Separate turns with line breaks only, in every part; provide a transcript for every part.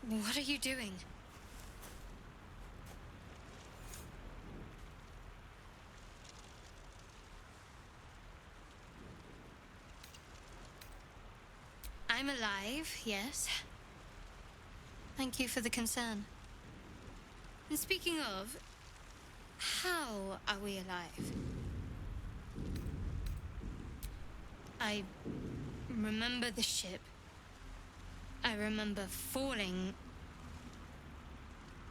What are you doing? I'm alive, yes. Thank you for the concern. And speaking of, how are we alive? I remember the ship. I remember falling.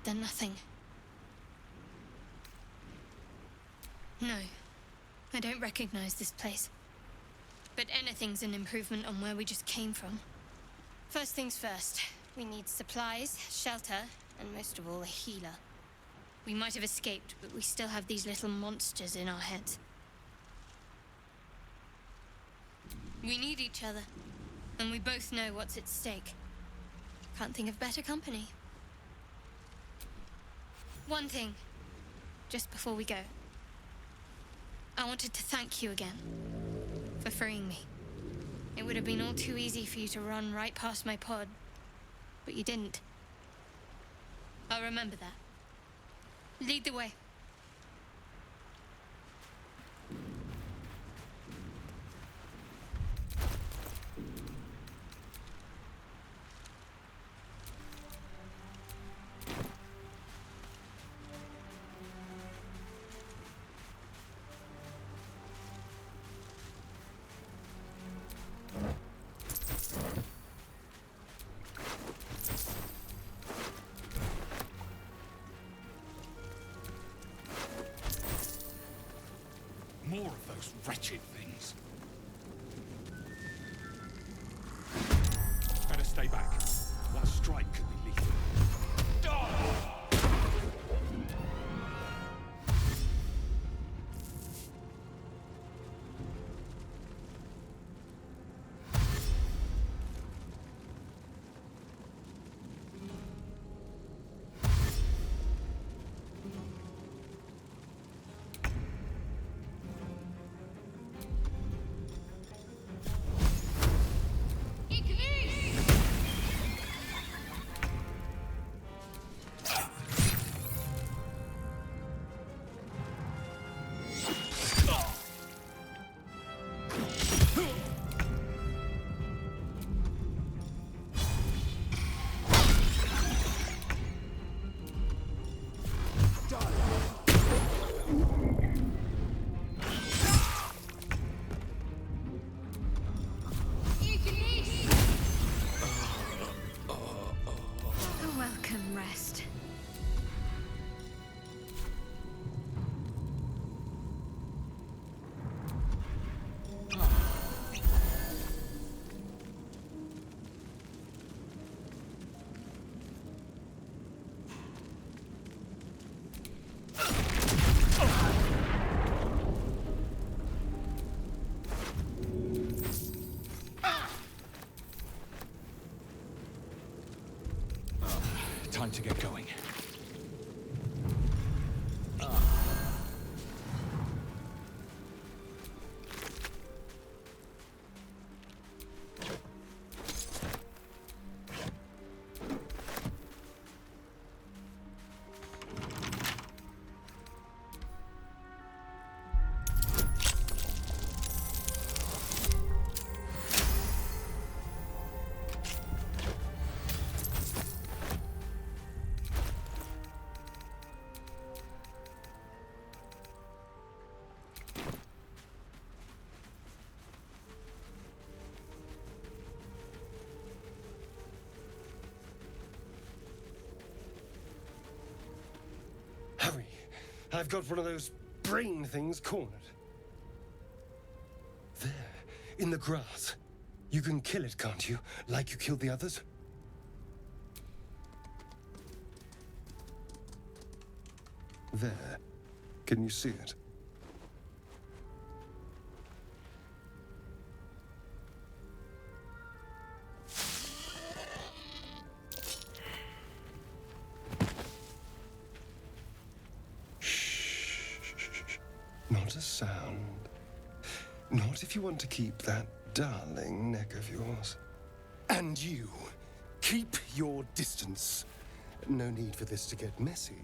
Then nothing. No, I don't recognize this place. But anything's an improvement on where we just came from. First things first, we need supplies, shelter, and most of all, a healer. We might have escaped, but we still have these little monsters in our heads. We need each other, and we both know what's at stake. Can't think of better company. One thing, just before we go. I wanted to thank you again for freeing me. It would have been all too easy for you to run right past my pod, but you didn't. I'll remember that. Lead the way.
More of those wretched things. Better stay back. One strike could be lethal.
Welcome, rest.
Time to get going.
Hurry! I've got one of those brain things cornered. There, in the grass. You can kill it, can't you? Like you killed the others? There. Can you see it? Not a sound. Not if you want to keep that darling neck of yours. And you, Keep your distance. No need for this to get messy.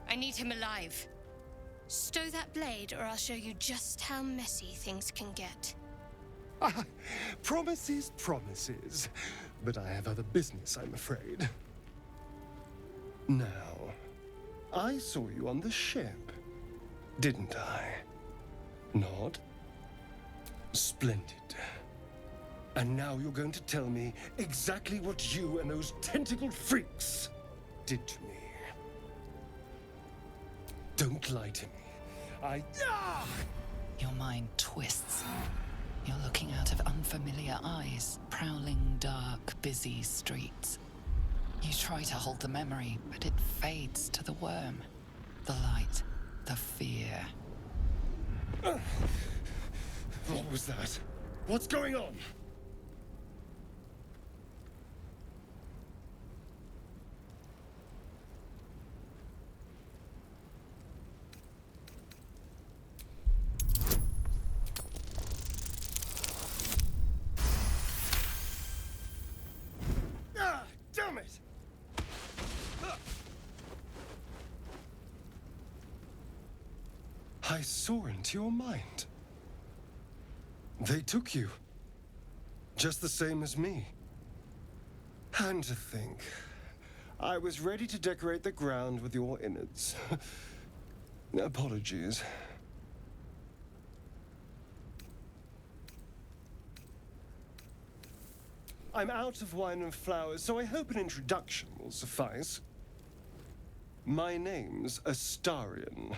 I need him alive. Stow that blade, or I'll show you just how messy things can get.
Ah, promises, promises. But I have other business, I'm afraid. Now, I saw you on the ship, didn't I? Not? Splendid. And now you're going to tell me exactly what you and those tentacled freaks did to me. Don't lie to me.
Your mind twists. You're looking out of unfamiliar eyes, prowling dark, busy streets. You try to hold the memory, but it fades to the worm. The light, the fear.
What was that? What's going on? Damn it! I saw into your mind. They took you. Just the same as me. And to think, I was ready to decorate the ground with your innards. Apologies. I'm out of wine and flowers, so I hope an introduction will suffice. My name's Astarion.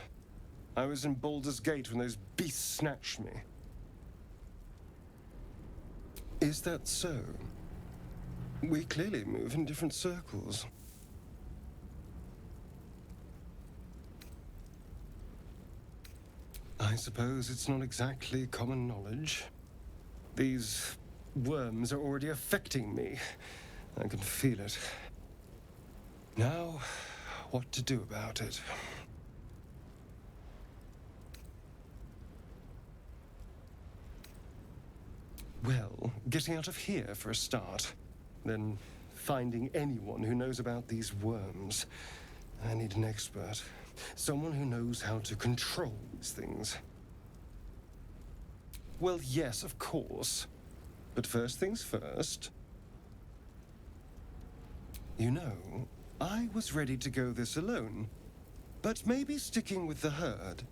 I was in Baldur's Gate when those beasts snatched me. Is that so? We clearly move in different circles. I suppose it's not exactly common knowledge. These worms are already affecting me. I can feel it. Now, what to do about it? Well, getting out of here for a start. Then finding anyone who knows about these worms. I need an expert. Someone who knows how to control these things. Well, yes, of course. But first things first. You know, I was ready to go this alone. But maybe sticking with the herd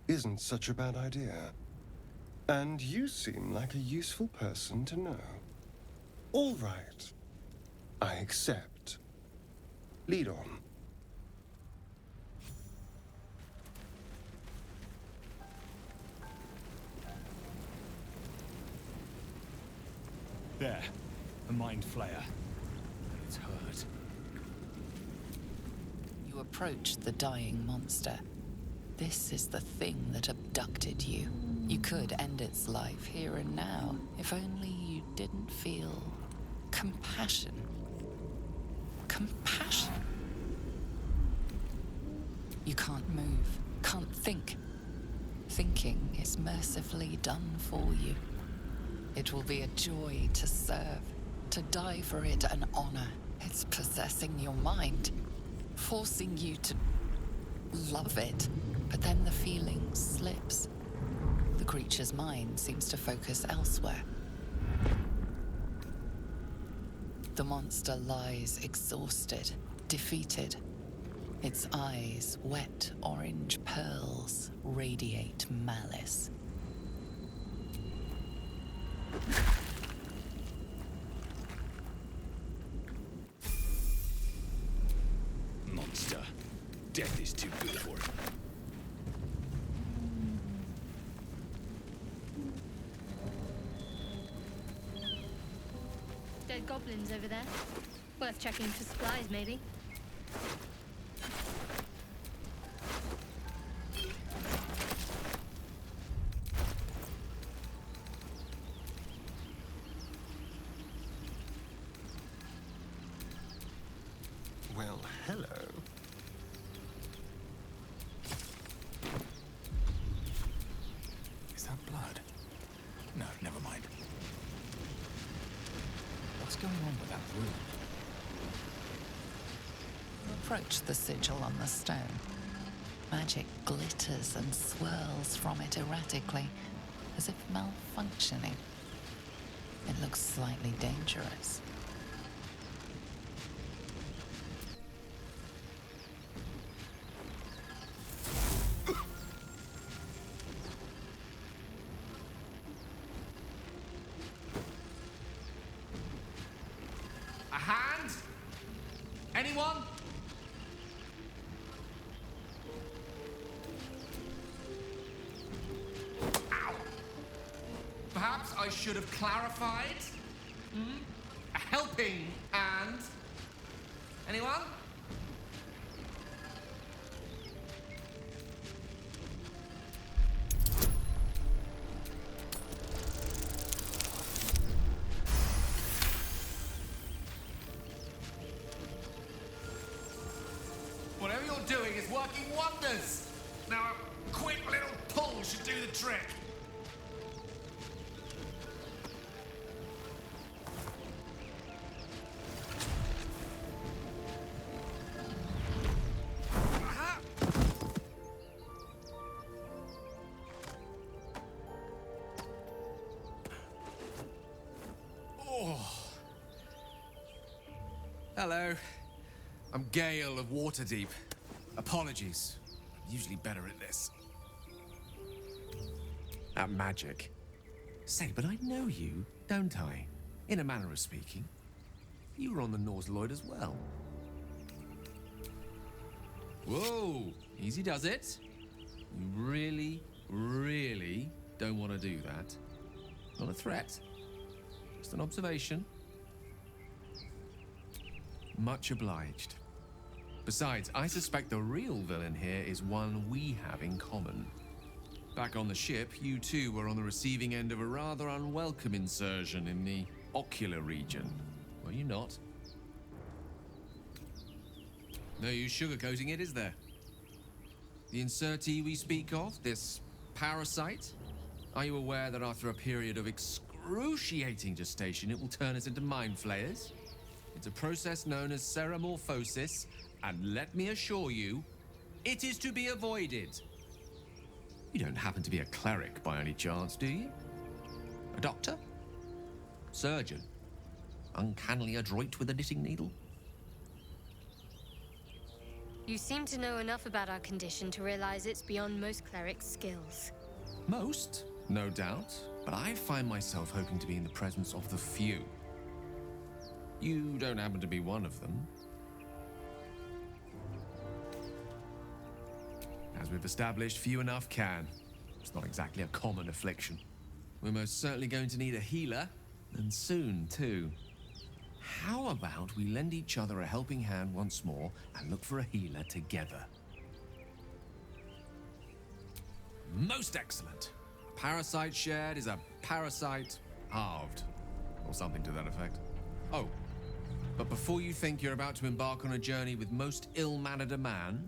isn't such a bad idea. And you seem like a useful person to know. All right. I accept. Lead on.
There. A mind flayer. It's hurt.
You approach the dying monster. This is the thing that abducted you. You could end its life here and now, if only you didn't feel compassion. Compassion? You can't move, can't think. Thinking is mercifully done for you. It will be a joy to serve, to die for it an honor. It's possessing your mind, forcing you to love it. But then the feeling slips. The creature's mind seems to focus elsewhere. The monster lies exhausted, defeated. Its eyes, wet orange pearls, radiate malice.
Monster. Death is too good for it.
Dead goblins over there. Worth checking for supplies, maybe.
Well, hello.
Is that blood? No, never mind. What's going on with that room?
approach the sigil on the stone. Magic glitters and swirls from it erratically, as if malfunctioning. It looks slightly dangerous.
A hand? Anyone? Ow! Perhaps I should have clarified? A helping hand? Anyone? Whatever you're doing is working wonders. Now, a quick little pull should do the trick. Aha! Oh. Hello. I'm Gale of Waterdeep. Apologies. I'm usually better at this. At magic. Say, but I know you, don't I? In a manner of speaking. You were on the Norse Lloyd as well. Whoa! Easy does it. You really, really don't want to do that. Not a threat. Just an observation. Much obliged. Besides, I suspect the real villain here is one we have in common. Back on the ship, you two were on the receiving end of a rather unwelcome insertion in the ocular region. Were you not? No use sugarcoating it, is there? The insertee we speak of, this parasite, are you aware that after a period of excruciating gestation, it will turn us into mind flayers? It's a process known as ceremorphosis, and let me assure you, it is to be avoided. You don't happen to be a cleric by any chance, do you? A doctor? Surgeon? Uncannily adroit with a knitting needle?
You seem to know enough about our condition to realize it's beyond most clerics' skills.
Most, no doubt, but I find myself hoping to be in the presence of the few. You don't happen to be one of them. As we've established, few enough can. It's not exactly a common affliction. We're most certainly going to need a healer, and soon, too. How about we lend each other a helping hand once more and look for a healer together? Most excellent. A parasite shared is a parasite halved, or something to that effect. Oh, but before you think you're about to embark on a journey with most ill-mannered a man,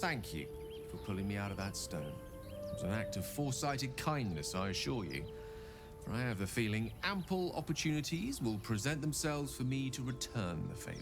thank you for pulling me out of that stone. It was an act of foresighted kindness, I assure you. For I have the feeling ample opportunities will present themselves for me to return the favor.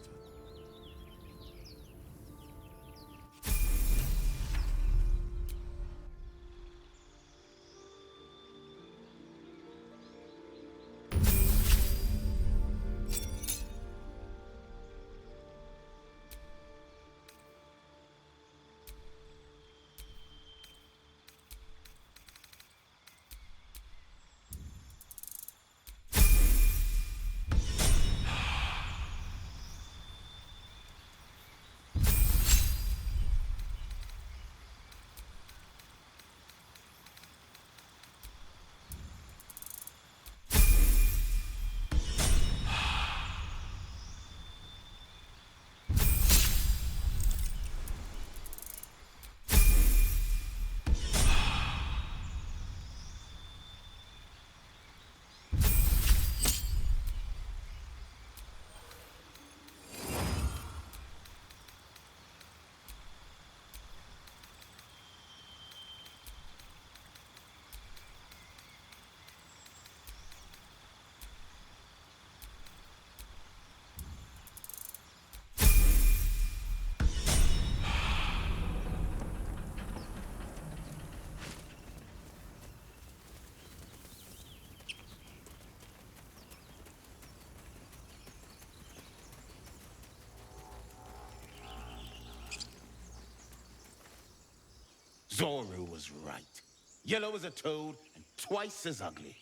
Zoru was right. Yellow as a toad and twice as ugly.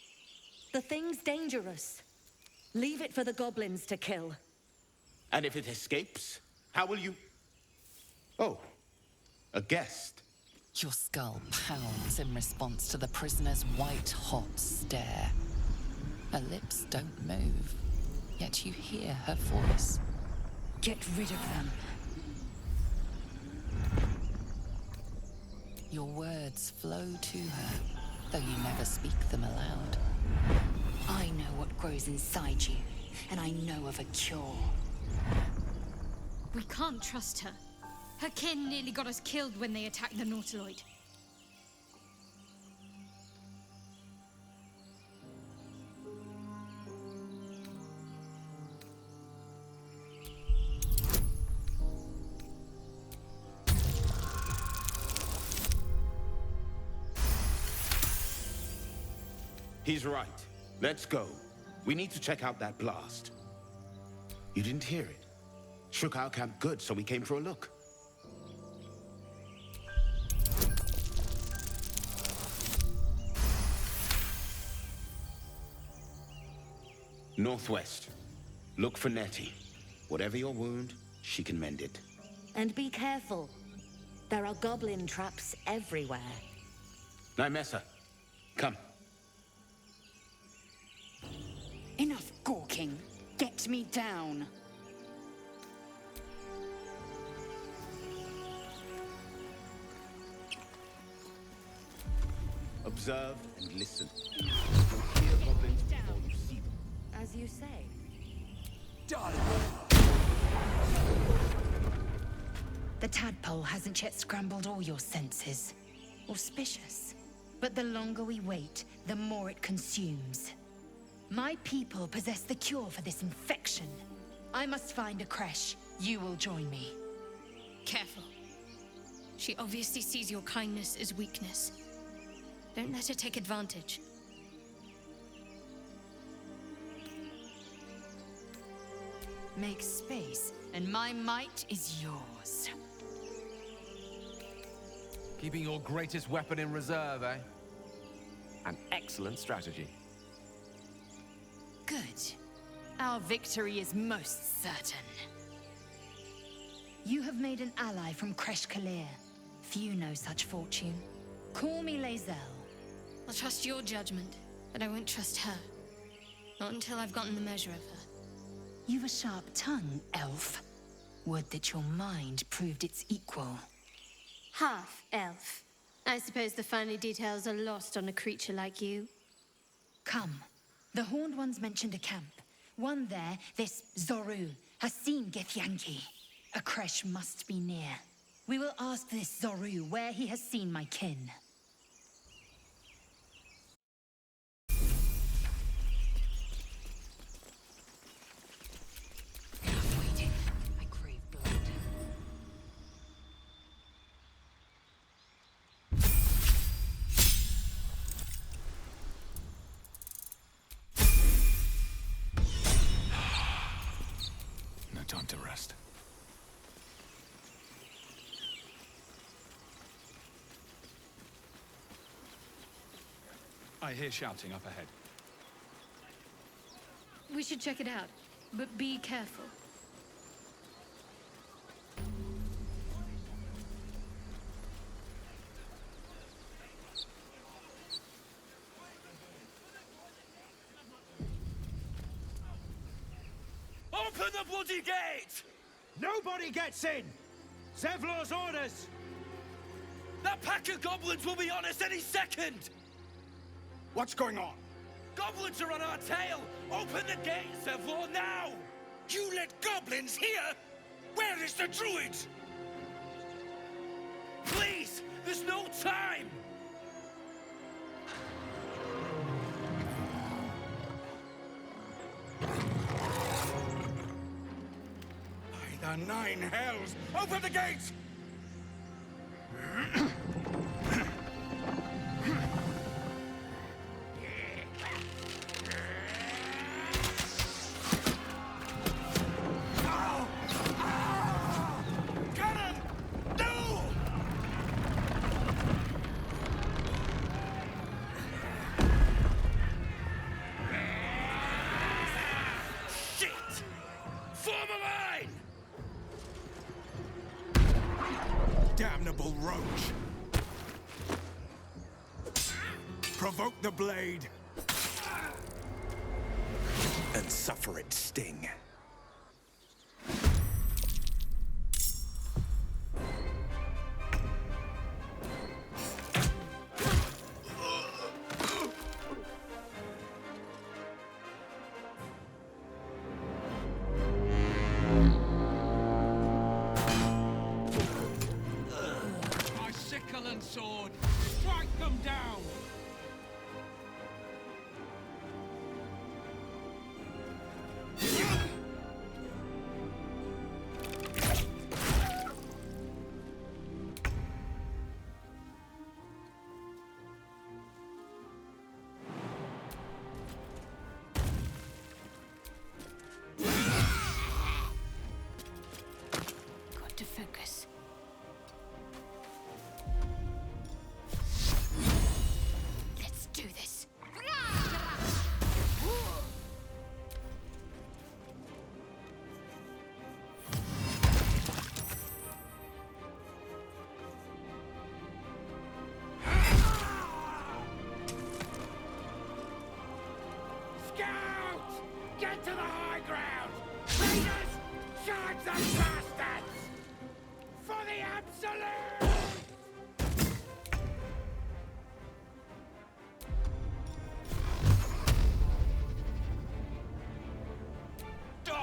The thing's dangerous. Leave it for the goblins to kill.
And if it escapes, how will you... Oh, a guest.
Your skull pounds in response to the prisoner's white-hot stare. Her lips don't move, yet you hear her voice.
Get rid of them.
Your words flow to her, though you never speak them aloud.
I know what grows inside you, and I know of a cure.
We can't trust her. Her kin nearly got us killed when they attacked the Nautiloid.
He's right. Let's go. We need to check out that blast. You didn't hear it? Shook our camp good, so we came for a look. Northwest. Look for Nettie. Whatever your wound, she can mend it.
And be careful. There are goblin traps everywhere.
Nymessa, come.
Enough gawking. Get me down.
Observe and listen. Hear goblins before you see them.
As you say.
The tadpole hasn't yet scrambled all your senses. Auspicious. But the longer we wait, the more it consumes. My people possess the cure for this infection. I must find a creche. You will join me.
Careful. She obviously sees your kindness as weakness. Don't let her take advantage.
Make space, and my might is yours.
Keeping your greatest weapon in reserve, eh? An excellent strategy.
Good. Our victory is most certain. You have made an ally from Kresh Kalir. Few know such fortune. Call me Lae'zel.
I'll trust your judgment, but I won't trust her. Not until I've gotten the measure of her.
You've a sharp tongue, elf. Would that your mind proved its equal.
Half elf. I suppose the finer details are lost on a creature like you.
Come. The Horned Ones mentioned a camp. One there, this Zoru, has seen Githyanki. A creche must be near. We will ask this Zoru where he has seen my kin.
Enough waiting. I crave blood.
No time to rest. I hear shouting up ahead.
We should check it out, but be careful.
Open the bloody gate! Nobody gets in! Zevlor's orders! That pack of goblins will be on us any second!
What's going on?
Goblins are on our tail! Open the gate, Zevlor, now! You let goblins here? Where is the Druid? Please! There's no time! By the 9 hells! Open the gate! Cannon! No!
little roach. Provoke the blade. And suffer its sting.
My sickle and sword! Strike them down!
Got to focus. Let's do this.
Scouts! Get to the high ground! Raiders! Charge the bastards! For the absolute!
You're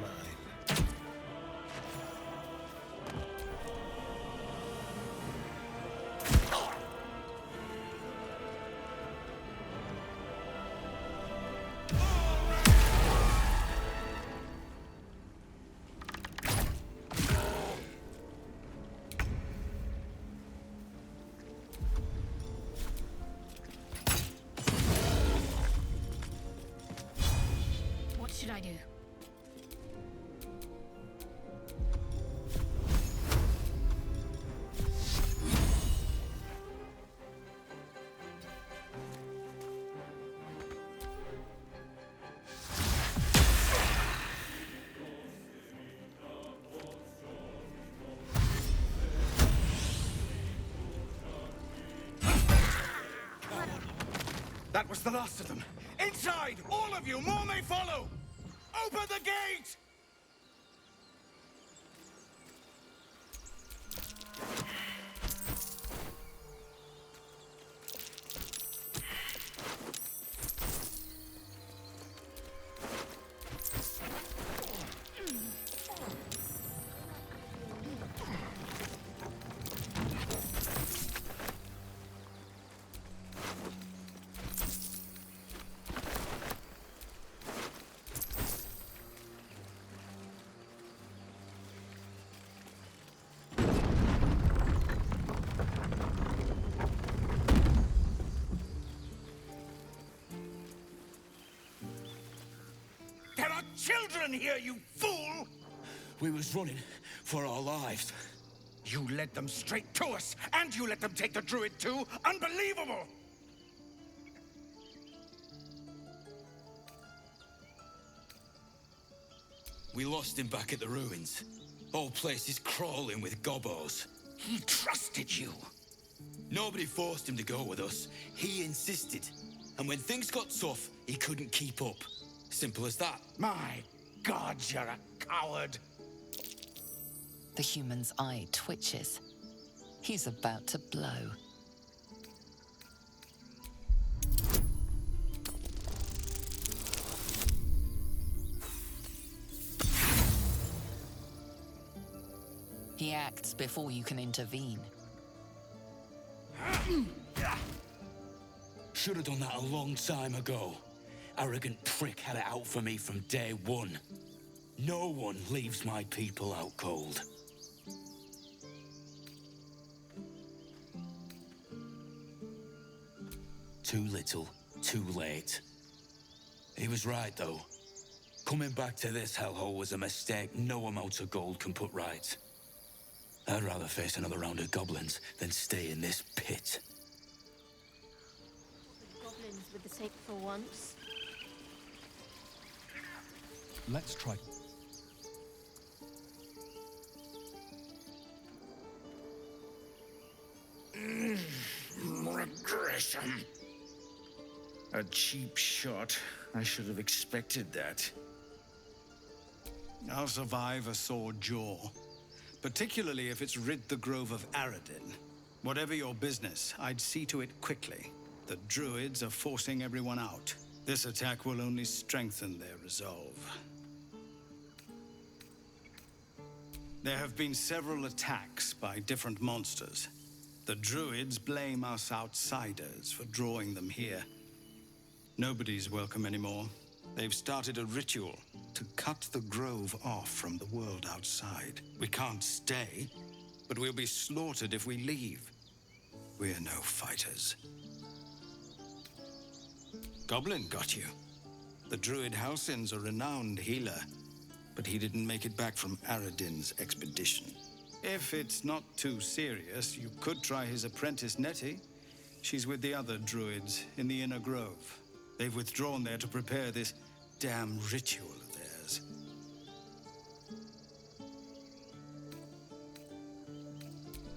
mine.
What should I do?
That was the last of them. Inside! All of you! More may follow! Open the gate! There are children here, you fool!
We was running for our lives.
You led them straight to us, and you let them take the Druid too? Unbelievable!
We lost him back at the ruins. Whole place is crawling with gobos.
He trusted you.
Nobody forced him to go with us. He insisted. And when things got tough, he couldn't keep up. Simple as that.
My God, you're a coward.
The human's eye twitches. He's about to blow. He acts before you can intervene.
Should have done that a long time ago. Arrogant prick had it out for me from day one. No one leaves my people out cold.
Too little, too late. He was right, though. Coming back to this hellhole was a mistake no amount of gold can put right. I'd rather face another round of goblins than stay in this pit.
Goblins with the sake for once.
Let's try.
Regression. A cheap shot. I should have expected that. I'll survive a sore jaw. Particularly if it's rid the grove of Aradin. Whatever your business, I'd see to it quickly. The Druids are forcing everyone out. This attack will only strengthen their resolve. There have been several attacks by different monsters. The Druids blame us outsiders for drawing them here. Nobody's welcome anymore. They've started a ritual to cut the grove off from the world outside. We can't stay, but we'll be slaughtered if we leave. We're no fighters. Goblin got you. The Druid Halsin's a renowned healer, but he didn't make it back from Aradin's expedition. If it's not too serious, you could try his apprentice Nettie. She's with the other Druids in the Inner Grove. They've withdrawn there to prepare this damn ritual of theirs.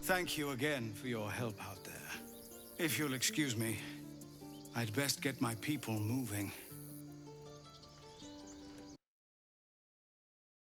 Thank you again for your help out there. If you'll excuse me, I'd best get my people moving.